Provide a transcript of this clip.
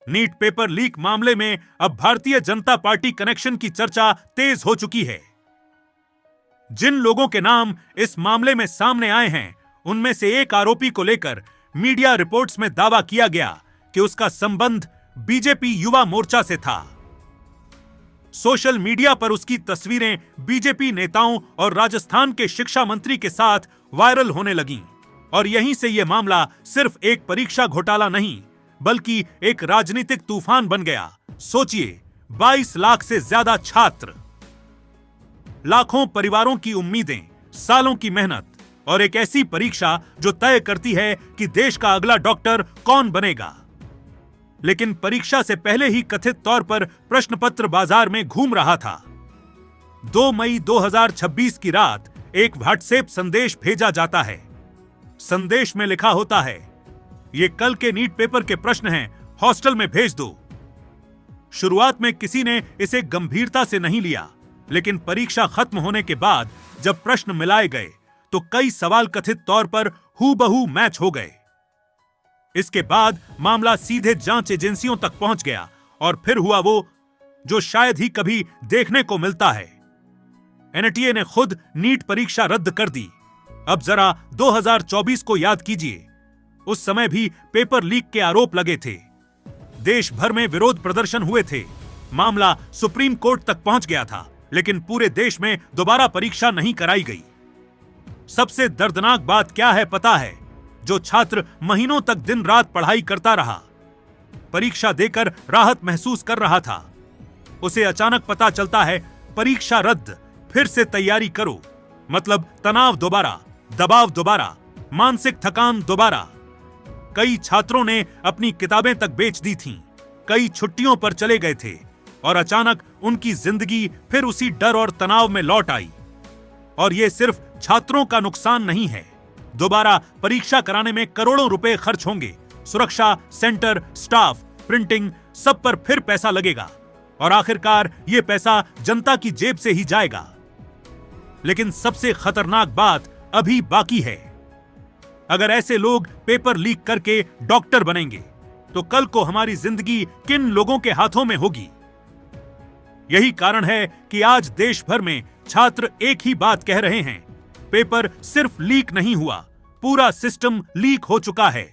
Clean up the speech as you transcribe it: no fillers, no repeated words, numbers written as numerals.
NEET paper leak मामले में अब भारतीय जनता पार्टी कनेक्शन की चर्चा तेज हो चुकी है। जिन लोगों के नाम इस मामले में सामने आए हैं, उनमें से एक आरोपी को लेकर मीडिया रिपोर्ट्स में दावा किया गया कि उसका संबंध बीजेपी युवा मोर्चा से था। सोशल मीडिया पर उसकी तस्वीरें बीजेपी नेताओं और राजस्थान के शिक्षा मंत्री के साथ वायरल होने लगीं। और यहीं से यह मामला सिर्फ एक परीक्षा घोटाला नहीं, बल्कि एक राजनीतिक तूफान बन गया। सोचिए, 22 लाख से ज्यादा छात्र, लाखों परिवारों की उम्मीदें, सालों की मेहनत और एक ऐसी परीक्षा जो तय करती है कि देश का अगला डॉक्टर कौन बनेगा। लेकिन परीक्षा से पहले ही कथित तौर पर प्रश्न पत्र बाजार में घूम रहा था। 2 मई 2026 की रात एक व्हाट्सएप संदेश भेजा जाता है। संदेश में लिखा होता है, ये कल के नीट पेपर के प्रश्न हैं, हॉस्टल में भेज दो। शुरुआत में किसी ने इसे गंभीरता से नहीं लिया, लेकिन परीक्षा खत्म होने के बाद जब प्रश्न मिलाए गए तो कई सवाल कथित तौर पर हूबहू मैच हो गए। इसके बाद मामला सीधे जांच एजेंसियों तक पहुंच गया और फिर हुआ वो जो शायद ही कभी देखने को मिलता है। एनटीए ने खुद नीट परीक्षा रद्द कर दी। अब जरा 2024 को याद कीजिए, उस समय भी पेपर लीक के आरोप लगे थे। देश भर में विरोध प्रदर्शन हुए थे। मामला सुप्रीम कोर्ट तक पहुंच गया था, लेकिन पूरे देश में दोबारा परीक्षा नहीं कराई गई। सबसे दर्दनाक बात क्या है पता है? जो छात्र महीनों तक दिन रात पढ़ाई करता रहा, परीक्षा देकर राहत महसूस कर रहा था, उसे अचानक पता चलता है परीक्षा रद्द, फिर से तैयारी करो। मतलब तनाव दोबारा, दबाव दोबारा, मानसिक थकान दोबारा। कई छात्रों ने अपनी किताबें तक बेच दी थीं, कई छुट्टियों पर चले गए थे और अचानक उनकी जिंदगी फिर उसी डर और तनाव में लौट आई। और यह सिर्फ छात्रों का नुकसान नहीं है। दोबारा परीक्षा कराने में करोड़ों रुपए खर्च होंगे। सुरक्षा, सेंटर, स्टाफ, प्रिंटिंग, सब पर फिर पैसा लगेगा और आखिरकार यह पैसा जनता की जेब से ही जाएगा। लेकिन सबसे खतरनाक बात अभी बाकी है। अगर ऐसे लोग पेपर लीक करके डॉक्टर बनेंगे तो कल को हमारी जिंदगी किन लोगों के हाथों में होगी? यही कारण है कि आज देश भर में छात्र एक ही बात कह रहे हैं, पेपर सिर्फ लीक नहीं हुआ, पूरा सिस्टम लीक हो चुका है।